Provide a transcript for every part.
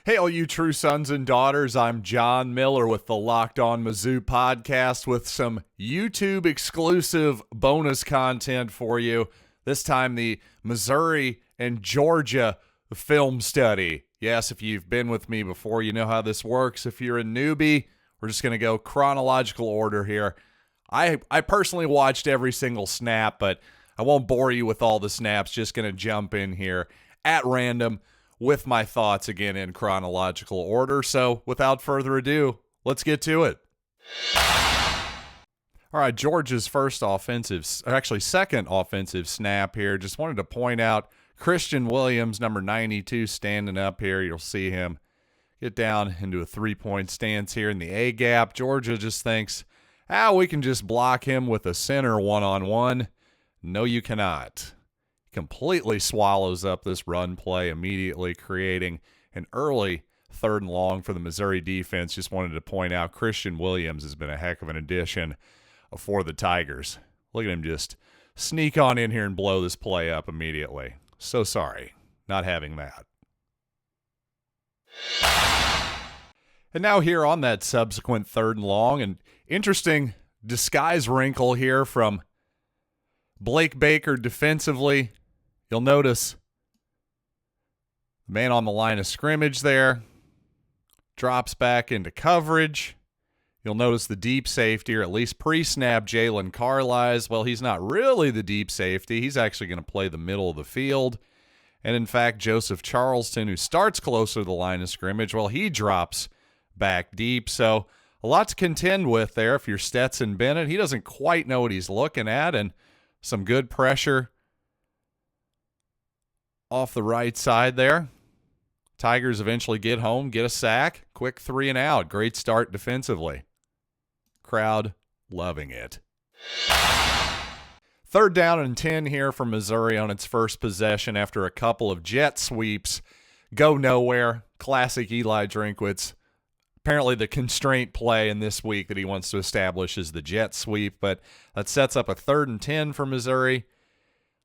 Hey, all you true sons and daughters, I'm John Miller with the Locked On Mizzou podcast with some YouTube exclusive bonus content for you. This time, the Missouri and Georgia film study. Yes, if you've been with me before, you know how this works. If you're a newbie, we're just going to go chronological order here. I personally watched every single snap, but I won't bore you with all the snaps. Just going to jump in here at random with my thoughts again in chronological order. So without further ado, let's get to it. All right, Georgia's second offensive snap here. Just wanted to point out Christian Williams, number 92, standing up here. You'll see him get down into a three-point stance here in the A gap. Georgia just thinks, we can just block him with a center one-on-one. No, you cannot. Completely swallows up this run play immediately, creating an early 3rd and long for the Missouri defense. Just wanted to point out Christian Williams has been a heck of an addition for the Tigers. Look at him just sneak on in here and blow this play up immediately. So sorry, not having that. And now here on that subsequent 3rd and long, an interesting disguise wrinkle here from Blake Baker defensively. You'll notice the man on the line of scrimmage there drops back into coverage. You'll notice the deep safety, or at least pre-snap, Jalen Carlisle. Well, he's not really the deep safety. He's actually going to play the middle of the field. And in fact, Joseph Charleston, who starts closer to the line of scrimmage, well, he drops back deep. So a lot to contend with there. If you're Stetson Bennett, he doesn't quite know what he's looking at, and some good pressure off the right side there. Tigers eventually get home, get a sack, quick 3 and out. Great start defensively. Crowd loving it. 3rd down and 10 here for Missouri on its first possession after a couple of jet sweeps. Go nowhere. Classic Eli Drinkwitz. Apparently the constraint play in this week that he wants to establish is the jet sweep, but that sets up a 3rd and 10 for Missouri.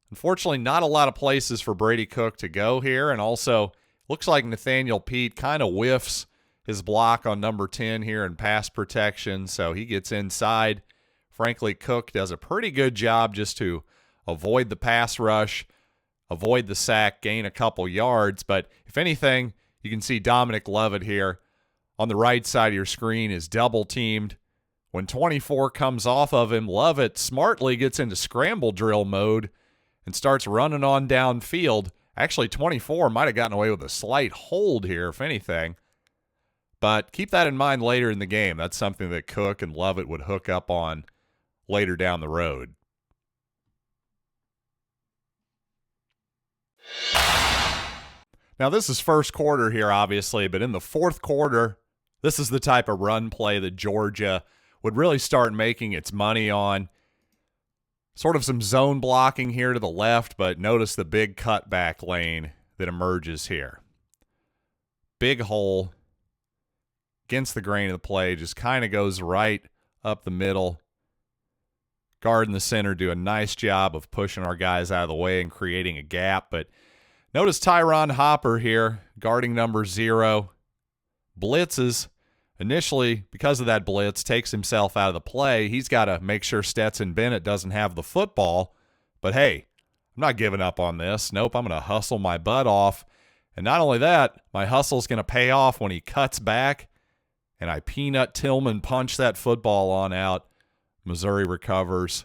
Unfortunately, not a lot of places for Brady Cook to go here, and also looks like Nathaniel Pete kind of whiffs his block on number 10 here in pass protection, so he gets inside. Frankly, Cook does a pretty good job just to avoid the pass rush, avoid the sack, gain a couple yards, but if anything, you can see Dominic Lovett here on the right side of your screen is double-teamed. When 24 comes off of him, Lovett smartly gets into scramble drill mode and starts running on downfield. Actually, 24 might have gotten away with a slight hold here, if anything. But keep that in mind later in the game. That's something that Cook and Lovett would hook up on later down the road. Now, this is first quarter here, obviously, but in the 4th quarter, this is the type of run play that Georgia would really start making its money on. Sort of some zone blocking here to the left, but notice the big cutback lane that emerges here. Big hole against the grain of the play, just kind of goes right up the middle. Guard in the center do a nice job of pushing our guys out of the way and creating a gap, but notice Tyron Hopper here, guarding number 0, blitzes. Initially, because of that blitz, takes himself out of the play. He's got to make sure Stetson Bennett doesn't have the football. But hey, I'm not giving up on this. Nope, I'm going to hustle my butt off. And not only that, my hustle's going to pay off when he cuts back, and I peanut Tillman punch that football on out. Missouri recovers.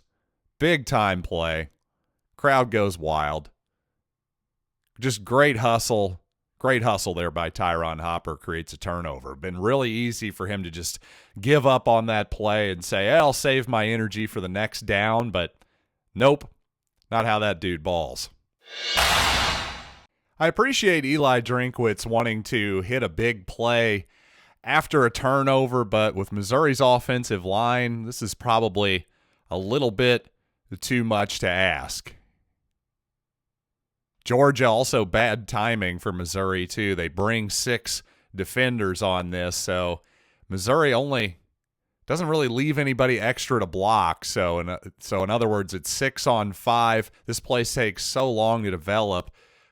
Big time play. Crowd goes wild. Just great hustle. Great hustle there by Tyron Hopper, creates a turnover. Been really easy for him to just give up on that play and say, I'll save my energy for the next down, but nope, not how that dude balls. I appreciate Eli Drinkwitz wanting to hit a big play after a turnover, but with Missouri's offensive line, this is probably a little bit too much to ask. Georgia, also bad timing for Missouri, too. They bring 6 defenders on this, so Missouri only doesn't really leave anybody extra to block. So in other words, it's 6 on 5. This play takes so long to develop.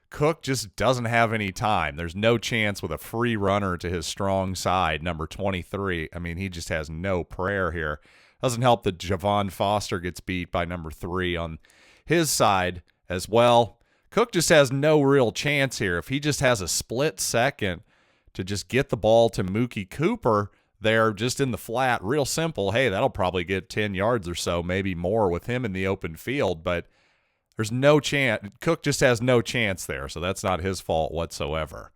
Cook just doesn't have any time. There's no chance with a free runner to his strong side, number 23. I mean, he just has no prayer here. Doesn't help that Javon Foster gets beat by number 3 on his side as well. Cook just has no real chance here. If he just has a split second to just get the ball to Mookie Cooper there just in the flat, real simple, hey, that'll probably get 10 yards or so, maybe more with him in the open field, but there's no chance. Cook just has no chance there, so that's not his fault whatsoever.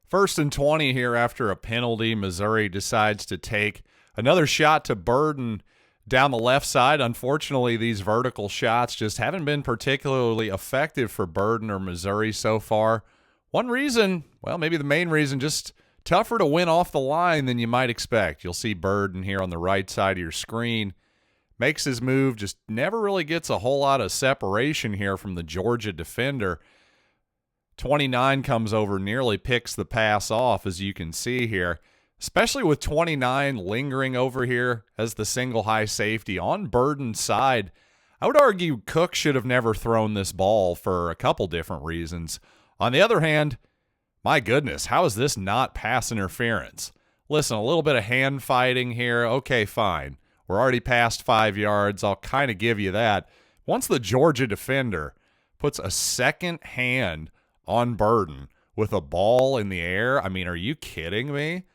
1st and 20 here after a penalty. Missouri decides to take another shot to Burden down the left side. Unfortunately, these vertical shots just haven't been particularly effective for Burden or Missouri so far. One reason, well, maybe the main reason, just tougher to win off the line than you might expect. You'll see Burden here on the right side of your screen. Makes his move, just never really gets a whole lot of separation here from the Georgia defender. 29 comes over, nearly picks the pass off, as you can see here. Especially with 29 lingering over here as the single high safety on Burden's side. I would argue Cook should have never thrown this ball for a couple different reasons. On the other hand, my goodness, how is this not pass interference? Listen, a little bit of hand fighting here. Okay, fine. We're already past 5 yards. I'll kind of give you that. Once the Georgia defender puts a second hand on Burden with a ball in the air, I mean, are you kidding me?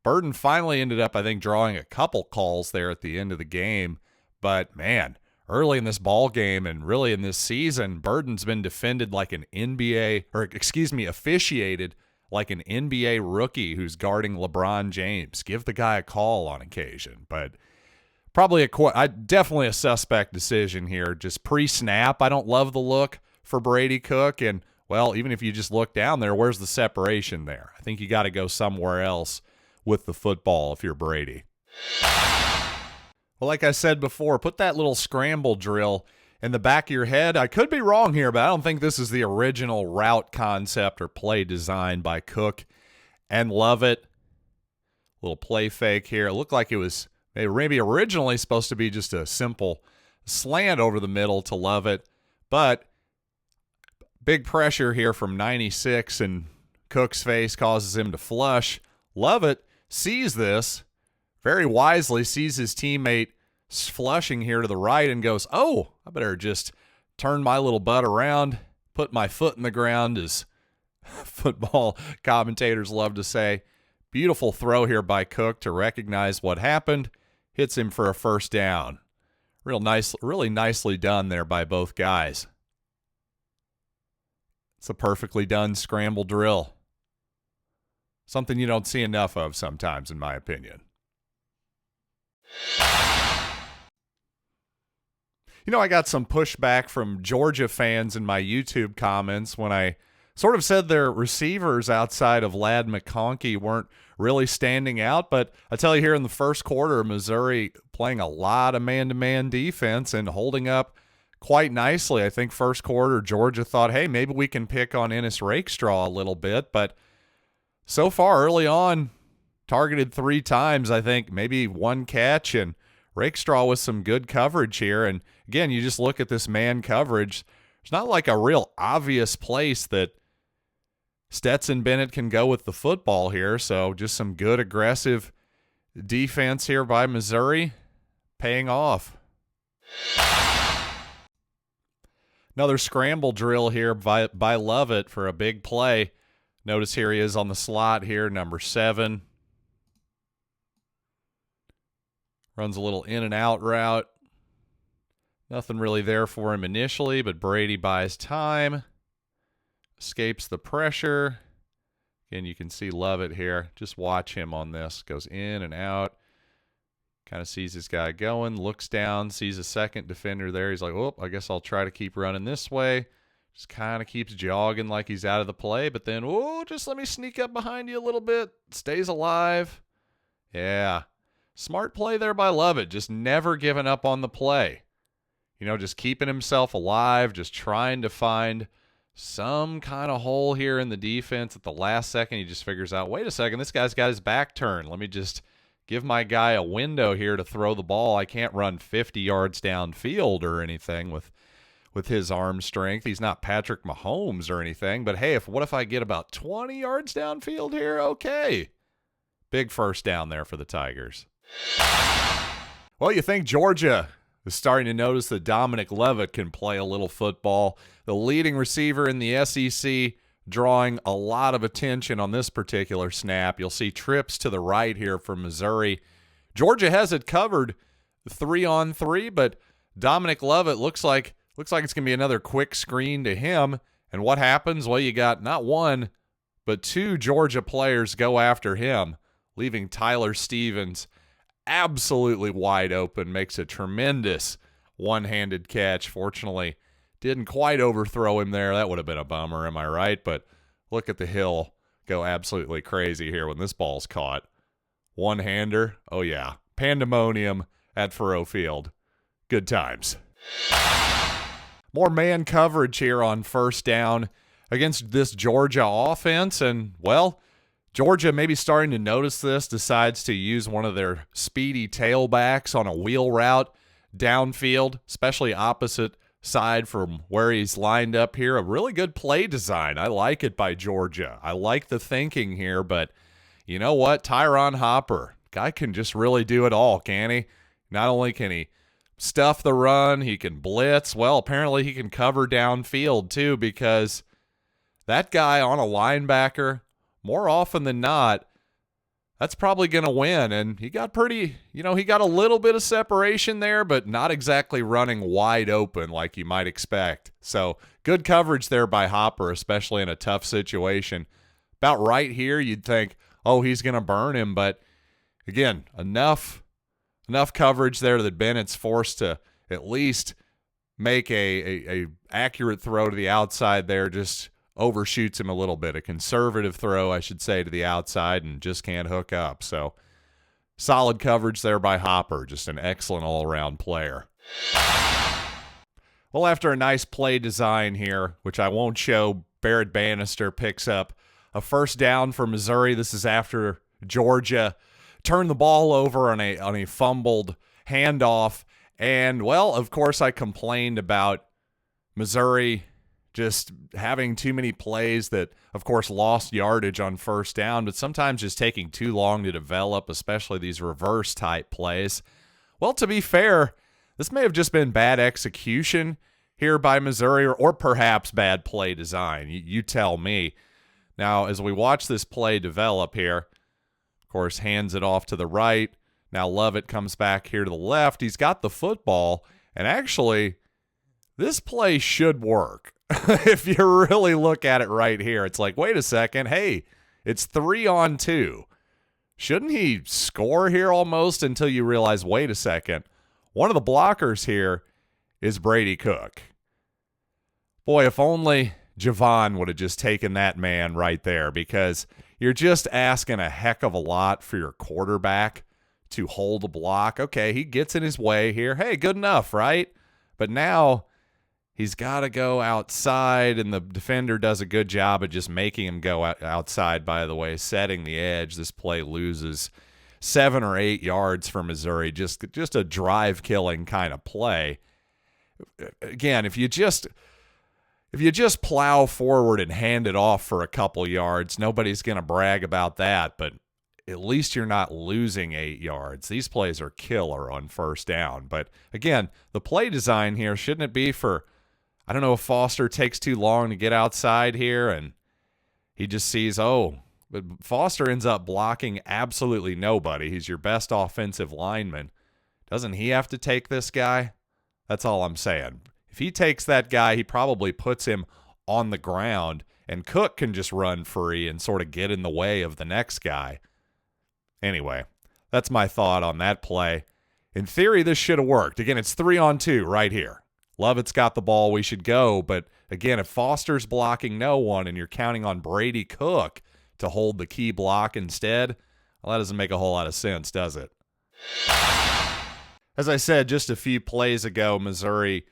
Burden finally ended up, I think, drawing a couple calls there at the end of the game. But, man, early in this ball game and really in this season, Burden's been defended like an officiated like an NBA rookie who's guarding LeBron James. Give the guy a call on occasion. But probably definitely a suspect decision here. Just pre-snap, I don't love the look for Brady Cook. And, well, even if you just look down there, where's the separation there? I think you got to go somewhere else with the football if you're Brady. Well, like I said before, put that little scramble drill in the back of your head. I could be wrong here, but I don't think this is the original route concept or play design by Cook and Lovett. Little play fake here. It looked like it was maybe originally supposed to be just a simple slant over the middle to Lovett, but big pressure here from 96 and Cook's face causes him to flush. Lovett sees this, very wisely sees his teammate flushing here to the right and goes, oh, I better just turn my little butt around, put my foot in the ground, as football commentators love to say. Beautiful throw here by Cook to recognize what happened. Hits him for a first down. Really nicely done there by both guys. It's a perfectly done scramble drill. Something you don't see enough of sometimes, in my opinion. You know, I got some pushback from Georgia fans in my YouTube comments when I sort of said their receivers outside of Ladd McConkey weren't really standing out. But I tell you, here in the first quarter, Missouri playing a lot of man-to-man defense and holding up quite nicely. I think first quarter, Georgia thought, hey, maybe we can pick on Ennis Rakestraw a little bit, but so far, early on, targeted 3 times, I think, maybe 1 catch, and Rakestraw with some good coverage here. And again, you just look at this man coverage. It's not like a real obvious place that Stetson Bennett can go with the football here. So just some good aggressive defense here by Missouri, paying off. Another scramble drill here by Lovett for a big play. Notice here he is on the slot here, number 7. Runs a little in and out route. Nothing really there for him initially, but Brady buys time. Escapes the pressure. Again, you can see Lovett here. Just watch him on this. Goes in and out. Kind of sees this guy going, looks down, sees a second defender there. He's like, oh, I guess I'll try to keep running this way. Just kind of keeps jogging like he's out of the play, but then, oh, just let me sneak up behind you a little bit. Stays alive. Yeah. Smart play there by Lovett. Just never giving up on the play. You know, just keeping himself alive, just trying to find some kind of hole here in the defense at the last second. He just figures out, wait a second, this guy's got his back turned. Let me just give my guy a window here to throw the ball. I can't run 50 yards downfield or anything with with his arm strength. He's not Patrick Mahomes or anything, but hey, what if I get about 20 yards downfield here? Okay. Big first down there for the Tigers. Well, you think Georgia is starting to notice that Dominic Leavitt can play a little football. The leading receiver in the SEC, drawing a lot of attention on this particular snap. You'll see trips to the right here from Missouri. Georgia has it covered 3-on-3, but Dominic Leavitt looks like it's going to be another quick screen to him. And what happens? Well, you got not one, but two Georgia players go after him, leaving Tyler Stevens absolutely wide open. Makes a tremendous one-handed catch. Fortunately, didn't quite overthrow him there. That would have been a bummer, am I right? But look at the hill go absolutely crazy here when this ball's caught. One-hander, oh yeah, pandemonium at Faurot Field. Good times. More man coverage here on first down against this Georgia offense. And, well, Georgia maybe starting to notice this, decides to use one of their speedy tailbacks on a wheel route downfield, especially opposite side from where he's lined up here. A really good play design. I like it by Georgia. I like the thinking here, but you know what? Tyron Hopper, guy can just really do it all, can he? Not only can he stuff the run, he can blitz. Well, apparently he can cover downfield too, because that guy on a linebacker, more often than not, that's probably going to win. And he got he got a little bit of separation there, but not exactly running wide open like you might expect. So good coverage there by Hopper, especially in a tough situation. About right here, you'd think, oh, he's going to burn him. But again, enough coverage there that Bennett's forced to at least make a accurate throw to the outside there. Just overshoots him a little bit. A conservative throw, I should say, to the outside, and just can't hook up. So solid coverage there by Hopper. Just an excellent all-around player. Well, after a nice play design here, which I won't show, Barrett Bannister picks up a first down for Missouri. This is after Georgia turned the ball over on a fumbled handoff. And, well, of course, I complained about Missouri just having too many plays that, of course, lost yardage on first down, but sometimes just taking too long to develop, especially these reverse-type plays. Well, to be fair, this may have just been bad execution here by Missouri, or perhaps bad play design. You tell me. Now, as we watch this play develop here, of course, hands it off to the right. Now Leavitt comes back here to the left. He's got the football, and actually, this play should work. If you really look at it right here, it's like, wait a second, hey, it's 3-on-2. Shouldn't he score here almost, until you realize, wait a second, one of the blockers here is Brady Cook. Boy, if only Javon would have just taken that man right there, because you're just asking a heck of a lot for your quarterback to hold a block. Okay, he gets in his way here. Hey, good enough, right? But now he's got to go outside, and the defender does a good job of just making him go outside, by the way, setting the edge. This play loses 7 or 8 yards for Missouri. Just a drive-killing kind of play. Again, if you just plow forward and hand it off for a couple yards, nobody's going to brag about that, but at least you're not losing 8 yards. These plays are killer on first down. But again, the play design here, shouldn't it be for, I don't know if Foster takes too long to get outside here and he just sees, but Foster ends up blocking absolutely nobody. He's your best offensive lineman. Doesn't he have to take this guy? That's all I'm saying. If he takes that guy, he probably puts him on the ground, and Cook can just run free and sort of get in the way of the next guy. Anyway, that's my thought on that play. In theory, this should have worked. Again, it's 3-on-2 right here. Leavitt's got the ball. We should go. But again, if Foster's blocking no one and you're counting on Brady Cook to hold the key block instead, well, that doesn't make a whole lot of sense, does it? As I said just a few plays ago, Missouri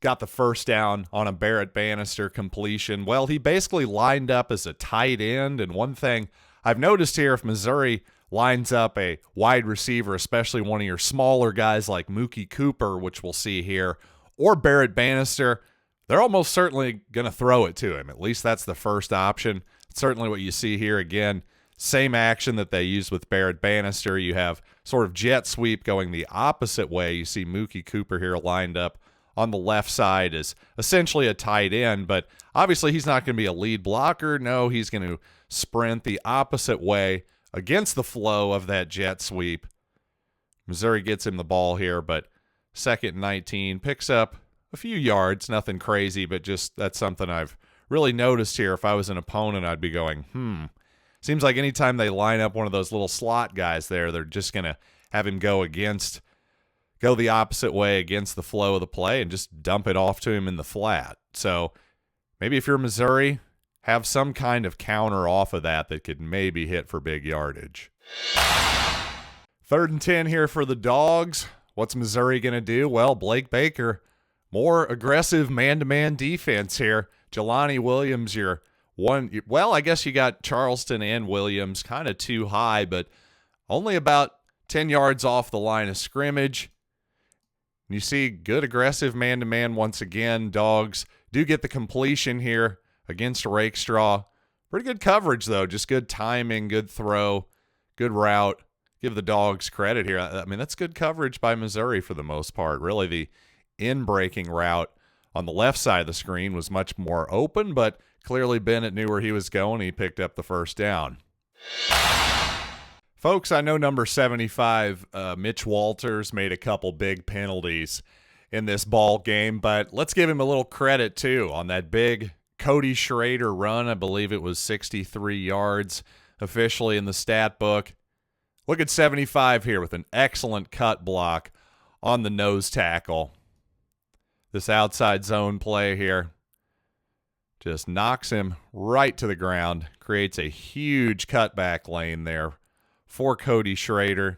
got the first down on a Barrett Bannister completion. Well, he basically lined up as a tight end. And one thing I've noticed here, if Missouri lines up a wide receiver, especially one of your smaller guys like Mookie Cooper, which we'll see here, or Barrett Bannister, they're almost certainly going to throw it to him. At least that's the first option. Certainly what you see here again, same action that they used with Barrett Bannister. You have sort of jet sweep going the opposite way. You see Mookie Cooper here lined up on the left side as essentially a tight end, but obviously he's not going to be a lead blocker. No, he's going to sprint the opposite way against the flow of that jet sweep. Missouri gets him the ball here, but 2nd and 19, picks up a few yards, nothing crazy, but just that's something I've really noticed here. If I was an opponent, I'd be going, seems like anytime they line up one of those little slot guys there, they're just going to have him go the opposite way against the flow of the play and just dump it off to him in the flat. So maybe if you're Missouri, have some kind of counter off of that could maybe hit for big yardage. 3rd and 10 here for the Dogs. What's Missouri going to do? Well, Blake Baker, more aggressive man-to-man defense here. Jelani Williams, I guess you got Charleston and Williams kind of too high, but only about 10 yards off the line of scrimmage. You see good aggressive man-to-man once again. Dogs do get the completion here against Rakestraw. Pretty good coverage, though. Just good timing, good throw, good route. Give the Dogs credit here. I mean, that's good coverage by Missouri for the most part. Really, the in-breaking route on the left side of the screen was much more open, but clearly Bennett knew where he was going. He picked up the first down. Folks, I know number 75, Mitch Walters, made a couple big penalties in this ball game, but let's give him a little credit, too, on that big Cody Schrader run. I believe it was 63 yards officially in the stat book. Look at 75 here with an excellent cut block on the nose tackle. This outside zone play here just knocks him right to the ground, creates a huge cutback lane there for Cody Schrader.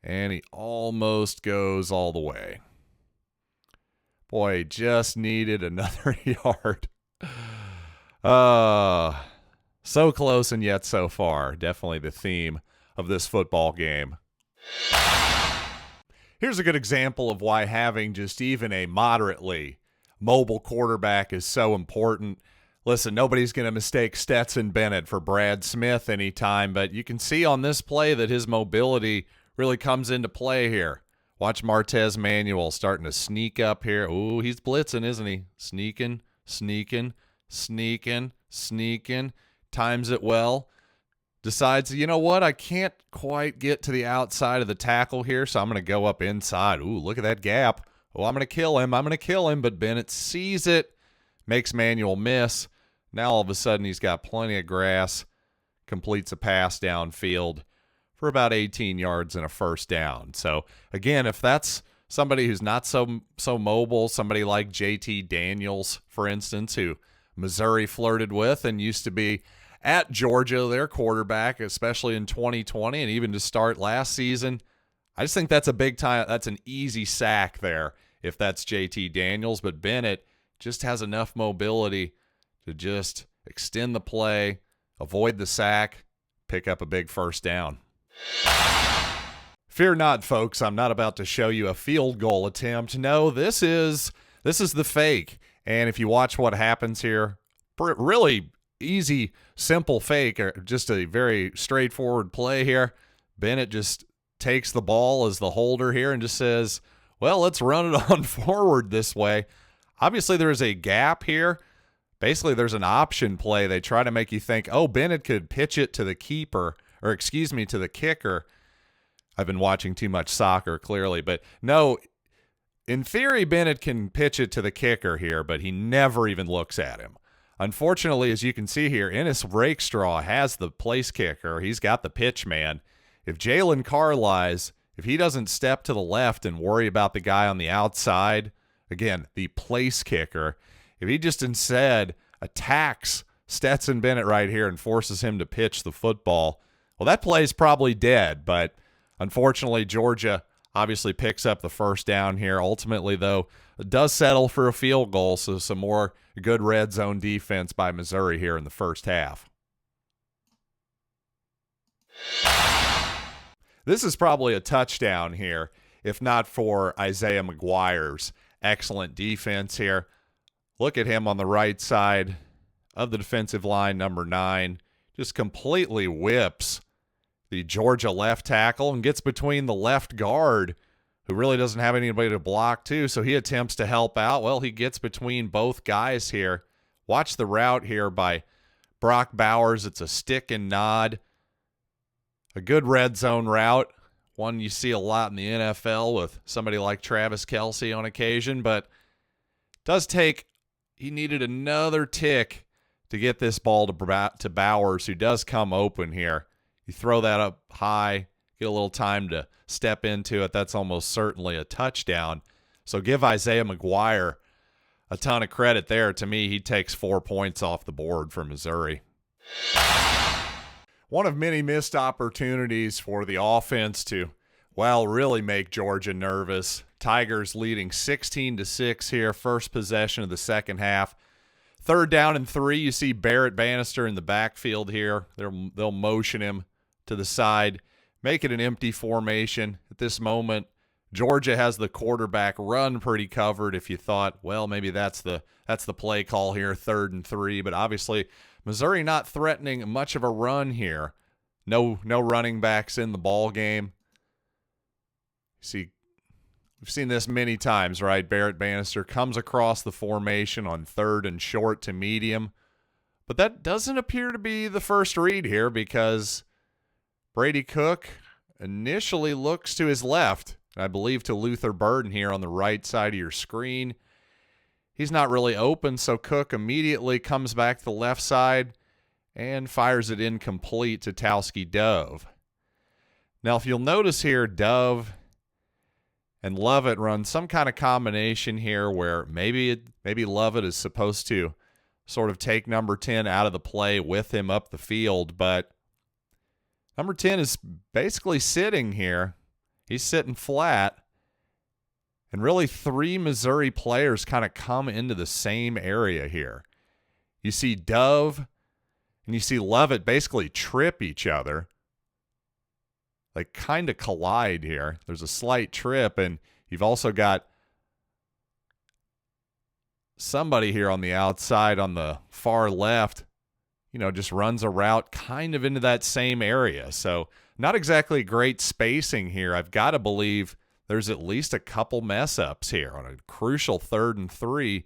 And he almost goes all the way. Boy, he just needed another yard. So close and yet so far. Definitely the theme of this football game. Here's a good example of why having just even a moderately mobile quarterback is so important. Listen, nobody's going to mistake Stetson Bennett for Brad Smith anytime, but you can see on this play that his mobility really comes into play here. Watch Martez Manuel starting to sneak up here. Ooh, he's blitzing, isn't he? Sneaking. Times it well. Decides, you know what? I can't quite get to the outside of the tackle here, so I'm going to go up inside. Ooh, look at that gap. Oh, I'm going to kill him. But Bennett sees it, makes Manuel miss. Now all of a sudden he's got plenty of grass, completes a pass downfield for about 18 yards and a first down. So, again, if that's somebody who's not so mobile, somebody like JT Daniels, for instance, who Missouri flirted with and used to be at Georgia, their quarterback, especially in 2020 and even to start last season, I just think that's a big time. That's an easy sack there if that's JT Daniels. But Bennett just has enough mobility to just extend the play, avoid the sack, pick up a big first down. Fear not, folks. I'm not about to show you a field goal attempt. No, this is the fake. And if you watch what happens here, really easy, simple fake, or just a very straightforward play here. Bennett just takes the ball as the holder here and just says, well, let's run it on forward this way. Obviously, there is a gap here. Basically, there's an option play. They try to make you think, oh, Bennett could pitch it to the to the kicker. I've been watching too much soccer, clearly. But no, in theory, Bennett can pitch it to the kicker here, but he never even looks at him. Unfortunately, as you can see here, Ennis Rakestraw has the place kicker. He's got the pitch man. If Jalen Carr lies, if he doesn't step to the left and worry about the guy on the outside, again, the place kicker, if he just instead attacks Stetson Bennett right here and forces him to pitch the football, well, that play is probably dead. But unfortunately, Georgia obviously picks up the first down here. Ultimately, though, it does settle for a field goal, so some more good red zone defense by Missouri here in the first half. This is probably a touchdown here if not for Isaiah McGuire's excellent defense here. Look at him on the right side of the defensive line, number 9. Just completely whips the Georgia left tackle and gets between the left guard, who really doesn't have anybody to block too, so he attempts to help out. Well, he gets between both guys here. Watch the route here by Brock Bowers. It's a stick and nod. A good red zone route, one you see a lot in the NFL with somebody like Travis Kelce on occasion, but does take, he needed another tick to get this ball to Bowers, who does come open here. You throw that up high, get a little time to step into it. That's almost certainly a touchdown. So give Isaiah McGuire a ton of credit there. To me, he takes 4 points off the board for Missouri. One of many missed opportunities for the offense to, well, really make Georgia nervous. Tigers leading 16-6 here, first possession of the second half. 3rd down and 3, you see Barrett Bannister in the backfield here. They'll motion him to the side, make it an empty formation. At this moment, Georgia has the quarterback run pretty covered. If you thought, well, maybe that's the play call here, 3rd and 3, but obviously Missouri not threatening much of a run here. No running backs in the ball game. See, we've seen this many times, right? Barrett Bannister comes across the formation on 3rd and short to medium, but that doesn't appear to be the first read here, because Brady Cook initially looks to his left, I believe to Luther Burden here on the right side of your screen. He's not really open, so Cook immediately comes back to the left side and fires it incomplete to Towski Dove. Now, if you'll notice here, Dove and Lovett run some kind of combination here where maybe Lovett is supposed to sort of take number 10 out of the play with him up the field, but number 10 is basically sitting here. He's sitting flat. And really 3 Missouri players kind of come into the same area here. You see Dove and you see Lovett basically trip each other. They kind of collide here. There's a slight trip, and you've also got somebody here on the outside on the far left, just runs a route kind of into that same area. So not exactly great spacing here. I've got to believe there's at least a couple mess-ups here on a crucial 3rd and 3.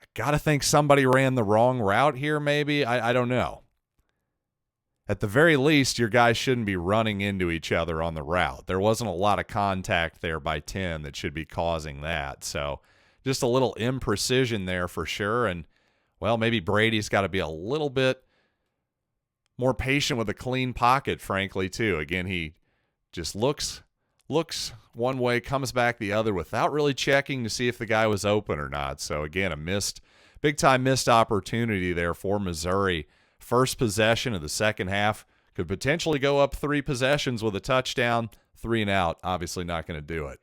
I got to think somebody ran the wrong route here maybe. I don't know. At the very least, your guys shouldn't be running into each other on the route. There wasn't a lot of contact there by 10 that should be causing that. So just a little imprecision there for sure. And, well, maybe Brady's got to be a little bit more patient with a clean pocket, frankly, too. Again, he just looks one way, comes back the other without really checking to see if the guy was open or not. So, again, a big-time missed opportunity there for Missouri. First possession of the second half. Could potentially go up 3 possessions with a touchdown. 3 and out. Obviously not going to do it.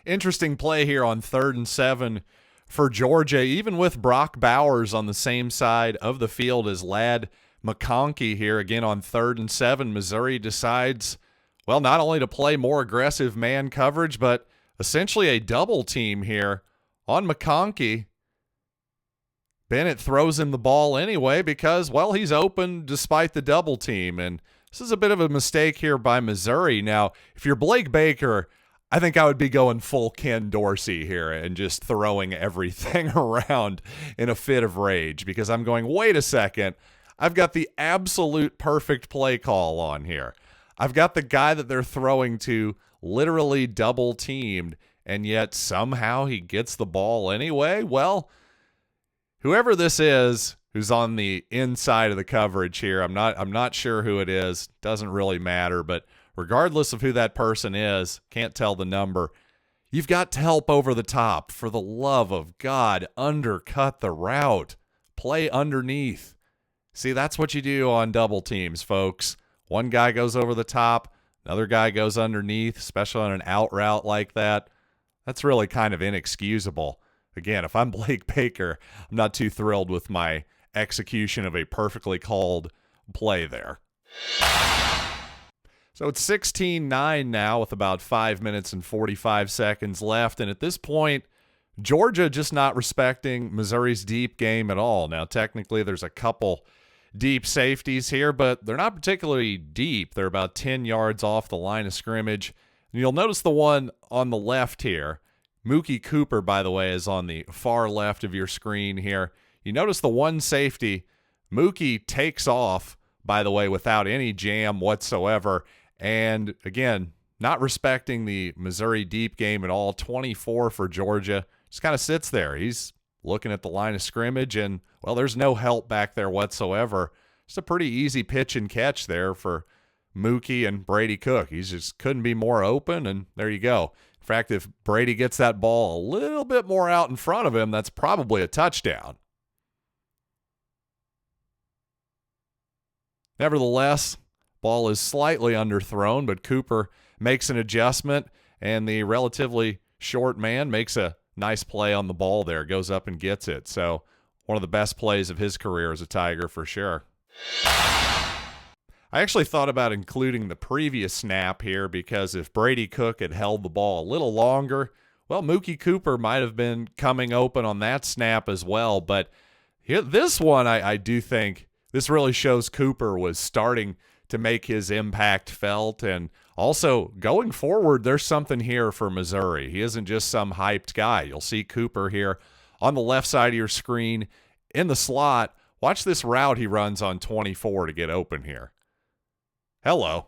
Interesting play here on 3rd and 7 for Georgia, even with Brock Bowers on the same side of the field as Ladd McConkey here. Again on 3rd and 7, Missouri decides, well, not only to play more aggressive man coverage, but essentially a double team here on McConkey. Bennett throws him the ball anyway because, well, he's open despite the double team. And this is a bit of a mistake here by Missouri. Now, if you're Blake Baker, I think I would be going full Ken Dorsey here and just throwing everything around in a fit of rage, because I'm going, wait a second, I've got the absolute perfect play call on here. I've got the guy that they're throwing to literally double teamed, and yet somehow he gets the ball anyway. Well, whoever this is who's on the inside of the coverage here, I'm not sure who it is. Doesn't really matter, but regardless of who that person is, can't tell the number. You've got to help over the top. For the love of God, undercut the route. Play underneath. See, that's what you do on double teams, folks. One guy goes over the top, another guy goes underneath, especially on an out route like that. That's really kind of inexcusable. Again, if I'm Blake Baker, I'm not too thrilled with my execution of a perfectly called play there. So So it's 16-9 now with about 5 minutes and 45 seconds left. And at this point, Georgia just not respecting Missouri's deep game at all. Now, technically, there's a couple deep safeties here, but they're not particularly deep. They're about 10 yards off the line of scrimmage. And you'll notice the one on the left here. Mookie Cooper, by the way, is on the far left of your screen here. You notice the one safety, Mookie takes off, by the way, without any jam whatsoever. And again, not respecting the Missouri deep game at all. 24 for Georgia. Just kind of sits there. He's looking at the line of scrimmage, and, well, there's no help back there whatsoever. It's a pretty easy pitch and catch there for Mookie and Brady Cook. He just couldn't be more open, and there you go. In fact, if Brady gets that ball a little bit more out in front of him, that's probably a touchdown. Nevertheless, ball is slightly underthrown, but Cooper makes an adjustment, and the relatively short man makes a nice play on the ball there, goes up and gets it. So one of the best plays of his career as a Tiger for sure. I actually thought about including the previous snap here because if Brady Cook had held the ball a little longer, well, Mookie Cooper might have been coming open on that snap as well. But here, this one, I do think this really shows Cooper was starting to make his impact felt. And also, going forward, there's something here for Missouri. He isn't just some hyped guy. You'll see Cooper here on the left side of your screen in the slot. Watch this route he runs on 24 to get open here. Hello.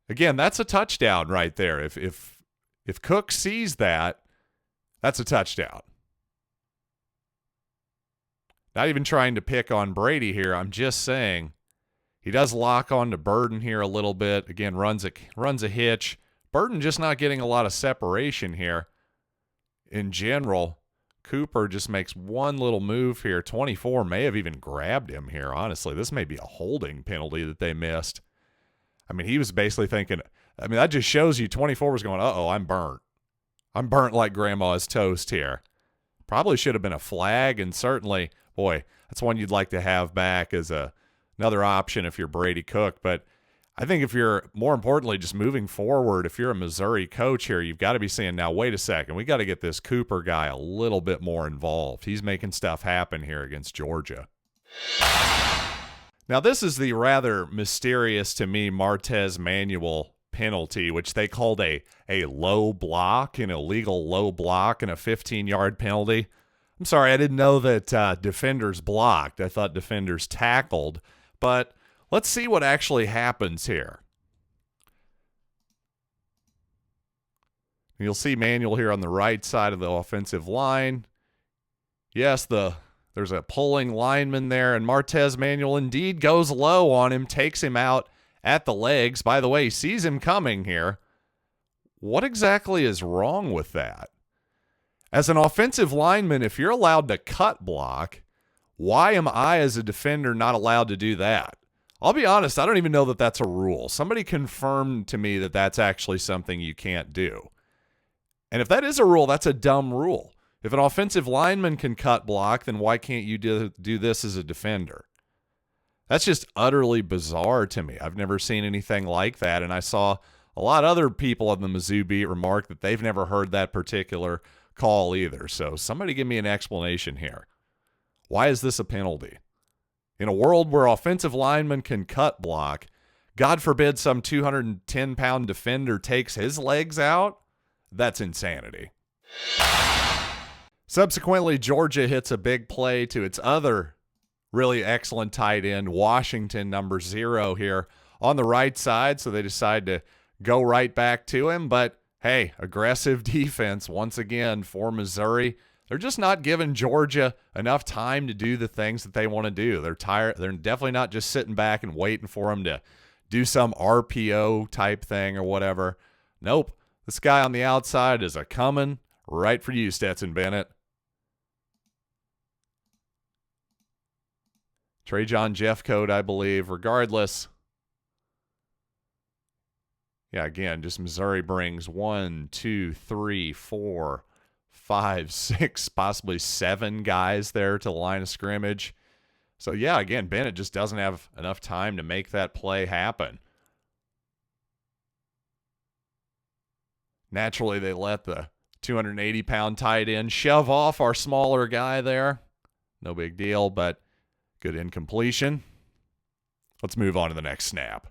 Again, that's a touchdown right there. If Cook sees that, that's a touchdown. Not even trying to pick on Brady here. I'm just saying he does lock on to Burden here a little bit. Again, runs a hitch. Burden just not getting a lot of separation here. In general, Cooper just makes one little move here. 24 may have even grabbed him here, honestly. This may be a holding penalty that they missed. I mean, he was basically thinking, I mean, that just shows you 24 was going, uh-oh, I'm burnt. I'm burnt like grandma's toast here. Probably should have been a flag, and certainly, boy, that's one you'd like to have back as another option if you're Brady Cook. But I think if you're, more importantly, just moving forward, if you're a Missouri coach here, you've got to be saying, now, wait a second, we got to get this Cooper guy a little bit more involved. He's making stuff happen here against Georgia. Now, this is the rather mysterious to me Martez Manuel penalty, which they called a low block, an illegal low block, and a 15-yard penalty. I'm sorry, I didn't know that defenders blocked. I thought defenders tackled. But let's see what actually happens here. You'll see Manuel here on the right side of the offensive line. Yes, there's a pulling lineman there, and Martez Manuel indeed goes low on him, takes him out at the legs. By the way, he sees him coming here. What exactly is wrong with that? As an offensive lineman, if you're allowed to cut block, why am I as a defender not allowed to do that? I'll be honest, I don't even know that that's a rule. Somebody confirmed to me that that's actually something you can't do. And if that is a rule, that's a dumb rule. If an offensive lineman can cut block, then why can't you do this as a defender? That's just utterly bizarre to me. I've never seen anything like that, and I saw a lot of other people on the Mizzou beat remark that they've never heard that particular call either. So somebody give me an explanation here. Why is this a penalty? In a world where offensive linemen can cut block, God forbid some 210-pound defender takes his legs out? That's insanity. Subsequently, Georgia hits a big play to its other really excellent tight end, Washington, number 0 here on the right side. So they decide to go right back to him. But, hey, aggressive defense once again for Missouri. They're just not giving Georgia enough time to do the things that they want to do. They're tired. They're definitely not just sitting back and waiting for them to do some RPO type thing or whatever. Nope. This guy on the outside is a coming right for you, Stetson Bennett. Trajan Jeffcoat, I believe. Regardless, yeah, again, just Missouri brings 1, 2, 3, 4, 5, 6, possibly 7 guys there to the line of scrimmage. So, yeah, again, Bennett just doesn't have enough time to make that play happen. Naturally, they let the 280-pound tight end shove off our smaller guy there. No big deal, but good incompletion. Let's move on to the next snap.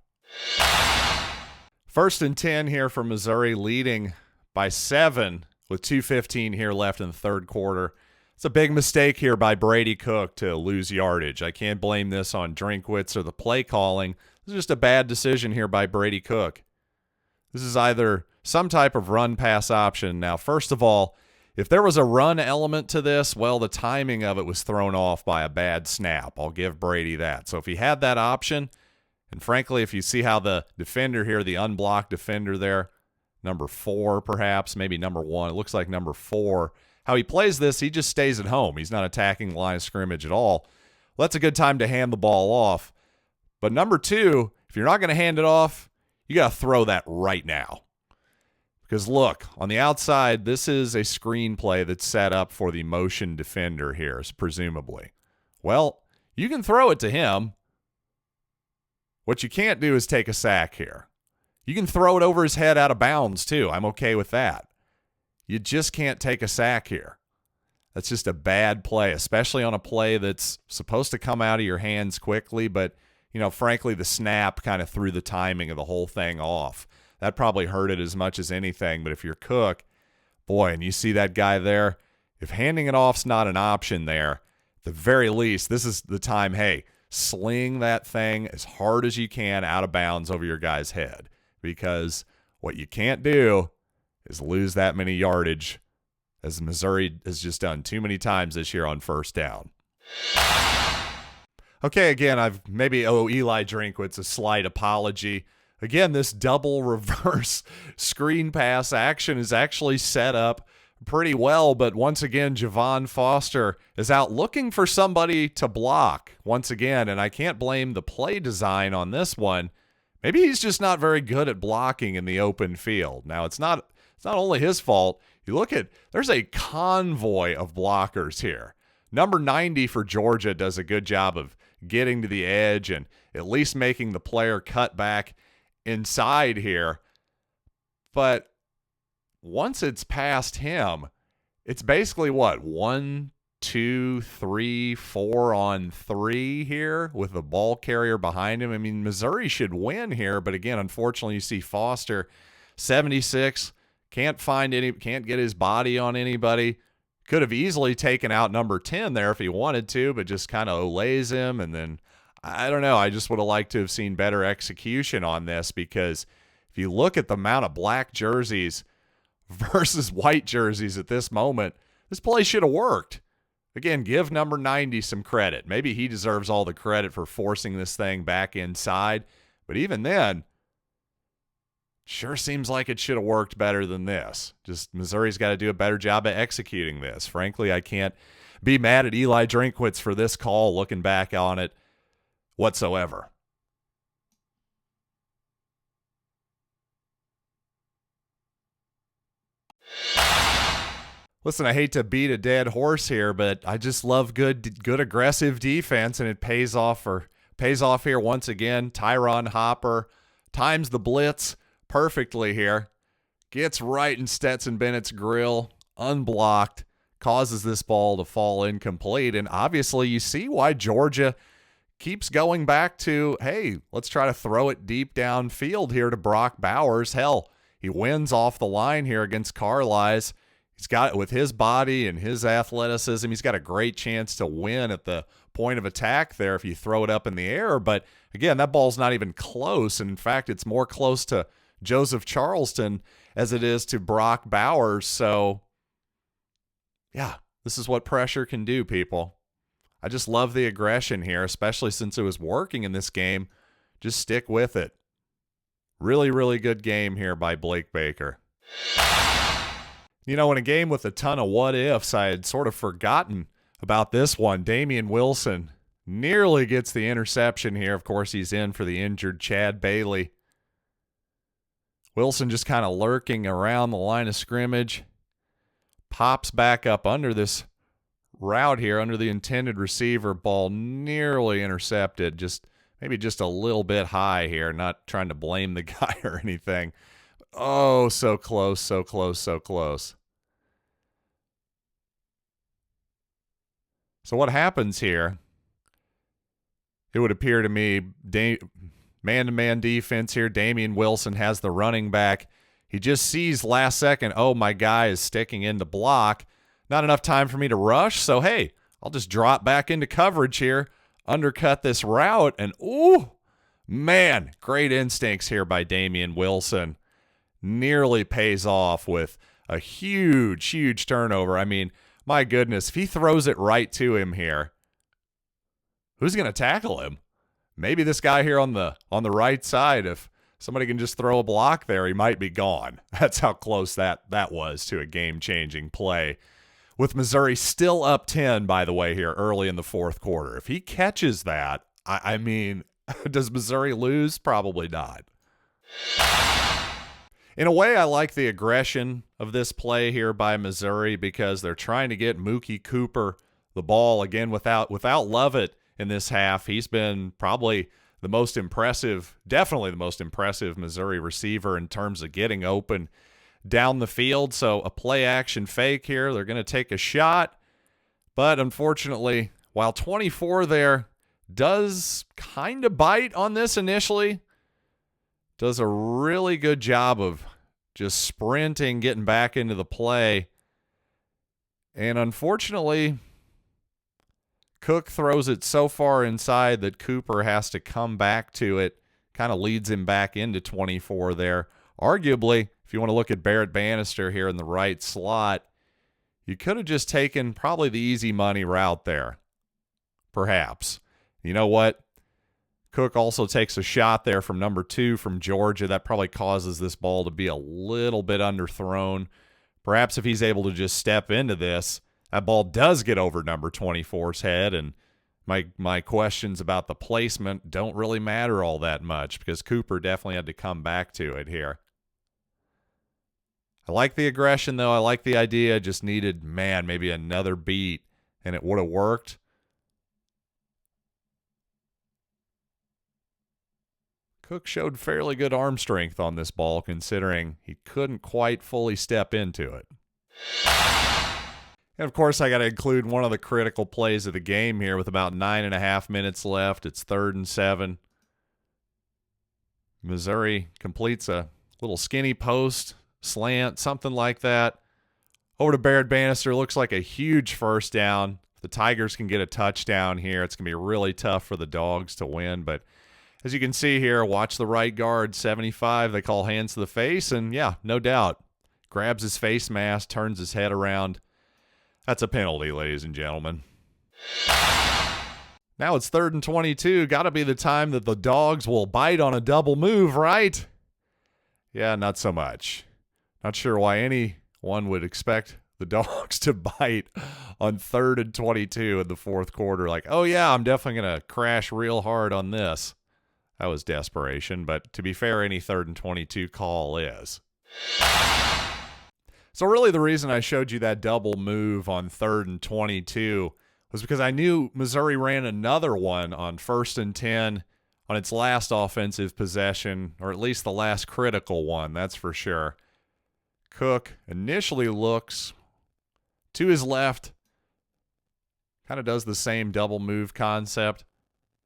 1st and 10 here for Missouri, leading by 7 with 2:15 here left in the third quarter. It's a big mistake here by Brady Cook to lose yardage. I can't blame this on Drinkwitz or the play calling. This is just a bad decision here by Brady Cook. This is either some type of run-pass option. Now, first of all, if there was a run element to this, well, the timing of it was thrown off by a bad snap. I'll give Brady that. So if he had that option, and frankly, if you see how the defender here, the unblocked defender there, number 4 perhaps, maybe number 1, it looks like number 4, how he plays this, he just stays at home. He's not attacking the line of scrimmage at all. Well, that's a good time to hand the ball off. But number 2, if you're not going to hand it off, you got to throw that right now. Because look, on the outside, this is a screen play that's set up for the motion defender here, presumably. Well, you can throw it to him. What you can't do is take a sack here. You can throw it over his head out of bounds, too. I'm okay with that. You just can't take a sack here. That's just a bad play, especially on a play that's supposed to come out of your hands quickly, but, frankly, the snap kind of threw the timing of the whole thing off. That probably hurt it as much as anything, but if you're Cook, boy, and you see that guy there, if handing it off's not an option there, at the very least, this is the time, hey, sling that thing as hard as you can out of bounds over your guy's head, because what you can't do is lose that many yardage, as Missouri has just done too many times this year on first down. Okay, again, I've maybe owe Eli Drinkwitz a slight apology. Again, this double reverse screen pass action is actually set up pretty well, but once again, Javon Foster is out looking for somebody to block once again, and I can't blame the play design on this one. Maybe he's just not very good at blocking in the open field. Now, it's not only his fault. You look at, there's a convoy of blockers here. Number 90 for Georgia does a good job of getting to the edge and at least making the player cut back inside here. But once it's past him, it's basically what, 1, 2, 3, 4 on 3 here with the ball carrier behind him. I mean, Missouri should win here, but again, unfortunately, you see Foster, 76, can't get his body on anybody. Could have easily taken out number 10 there if he wanted to, but just kind of olays him. And then, I don't know, I just would have liked to have seen better execution on this, because if you look at the amount of black jerseys versus white jerseys at this moment, this play should have worked. Again, give number 90 some credit. Maybe he deserves all the credit for forcing this thing back inside. But even then, sure seems like it should have worked better than this. Just Missouri's got to do a better job of executing this. Frankly, I can't be mad at Eli Drinkwitz for this call, looking back on it whatsoever. Listen, I hate to beat a dead horse here, but I just love good aggressive defense, and it pays off here once again. Tyron Hopper times the blitz perfectly here. Gets right in Stetson Bennett's grill, unblocked, causes this ball to fall incomplete. And obviously you see why Georgia keeps going back to, hey, let's try to throw it deep downfield here to Brock Bowers. Hell, he wins off the line here against Carlisle. He's got, with his body and his athleticism, he's got a great chance to win at the point of attack there if you throw it up in the air. But again, that ball's not even close. And in fact, it's more close to Joseph Charleston as it is to Brock Bowers. So yeah, this is what pressure can do, people. I just love the aggression here, especially since it was working in this game. Just stick with it. Really, really good game here by Blake Baker. You know, in a game with a ton of what ifs, I had sort of forgotten about this one. Damian Wilson nearly gets the interception here. Of course, he's in for the injured Chad Bailey. Wilson just kind of lurking around the line of scrimmage. Pops back up under this route here, under the intended receiver. Ball nearly intercepted. Maybe just a little bit high here. Not trying to blame the guy or anything. Oh, so close, so close, so close. So what happens here, it would appear to me, man-to-man defense here, Damian Wilson has the running back. He just sees last second, oh, my guy is sticking into block. Not enough time for me to rush, so hey, I'll just drop back into coverage here, undercut this route, and ooh, man, great instincts here by Damian Wilson. Nearly pays off with a huge, huge turnover. I mean, my goodness, if he throws it right to him here, who's going to tackle him? Maybe this guy here on the right side, if somebody can just throw a block there, he might be gone. That's how close that was to a game-changing play. With Missouri still up 10, by the way, here early in the fourth quarter. If he catches that, I mean, does Missouri lose? Probably not. In a way, I like the aggression of this play here by Missouri because they're trying to get Mookie Cooper the ball again without Lovett in this half. He's been probably the most impressive, definitely the most impressive Missouri receiver in terms of getting open down the field. So a play action fake here. They're going to take a shot. But unfortunately, while 24 there does kind of bite on this initially, does a really good job of just sprinting, getting back into the play. And unfortunately, Cook throws it so far inside that Cooper has to come back to it. Kind of leads him back into 24 there. Arguably, if you want to look at Barrett Bannister here in the right slot, you could have just taken probably the easy money route there. Perhaps. You know what? Cook also takes a shot there from number 2 from Georgia. That probably causes this ball to be a little bit underthrown. Perhaps if he's able to just step into this, that ball does get over number 24's head, and my questions about the placement don't really matter all that much because Cooper definitely had to come back to it here. I like the aggression, though. I like the idea. Just needed, maybe another beat, and it would have worked. Cook showed fairly good arm strength on this ball, considering he couldn't quite fully step into it. And, of course, I got to include one of the critical plays of the game here with about 9.5 minutes left. It's 3rd and 7. Missouri completes a little skinny post, slant, something like that. Over to Barrett Bannister. Looks like a huge first down. If the Tigers can get a touchdown here, it's going to be really tough for the Dogs to win. But as you can see here, watch the right guard, 75. They call hands to the face, and, yeah, no doubt. Grabs his face mask, turns his head around. That's a penalty, ladies and gentlemen. Now it's 3rd and 22. Got to be the time that the Dogs will bite on a double move, right? Yeah, not so much. Not sure why anyone would expect the Dogs to bite on 3rd and 22 in the fourth quarter. Like, oh, yeah, I'm definitely going to crash real hard on this. That was desperation, but to be fair, any 3rd and 22 call is. So really the reason I showed you that double move on 3rd and 22 was because I knew Missouri ran another one on 1st and 10 on its last offensive possession, or at least the last critical one, that's for sure. Cook initially looks to his left, kind of does the same double move concept,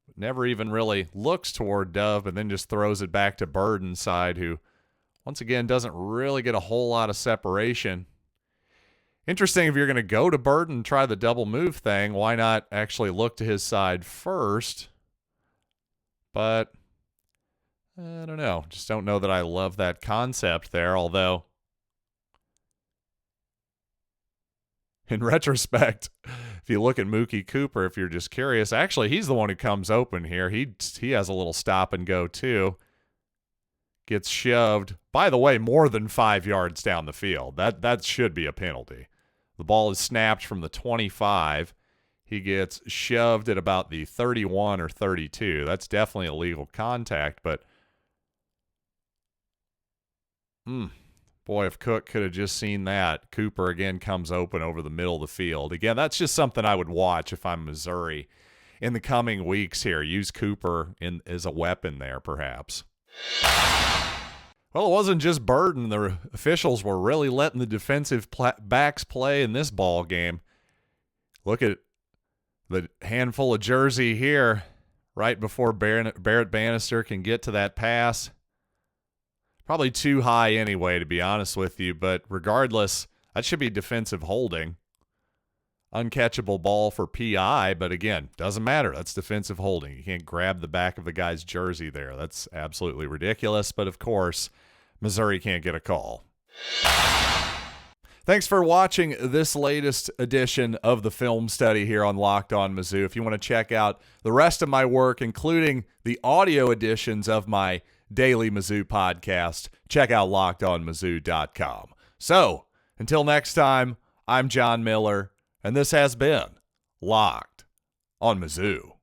but never even really looks toward Dove, and then just throws it back to Burden's side, who once again doesn't really get a whole lot of separation. Interesting, if you're going to go to Burden and try the double move thing, why not actually look to his side first? But I don't know. Just don't know that I love that concept there, although in retrospect, if you look at Mookie Cooper, if you're just curious, actually he's the one who comes open here. He has a little stop and go too. Gets shoved, by the way, more than 5 yards down the field. That should be a penalty. The ball is snapped from the 25. He gets shoved at about the 31 or 32. That's definitely illegal contact, but boy, if Cook could have just seen that. Cooper again comes open over the middle of the field. Again, that's just something I would watch if I'm Missouri in the coming weeks here. Use Cooper as a weapon there, perhaps. Well, it wasn't just Burden. The officials were really letting the defensive backs play in this ball game. Look at the handful of jersey here right before Barrett Bannister can get to that pass. Probably too high anyway, to be honest with you, but regardless, that should be defensive holding. Uncatchable ball for PI, but again, doesn't matter. That's defensive holding. You can't grab the back of the guy's jersey there. That's absolutely ridiculous, but of course, Missouri can't get a call. Thanks for watching this latest edition of the film study here on Locked On Mizzou. If you want to check out the rest of my work, including the audio editions of my daily Mizzou podcast, check out LockedOnMizzou.com. So, until next time, I'm John Miller, and this has been Locked On Mizzou.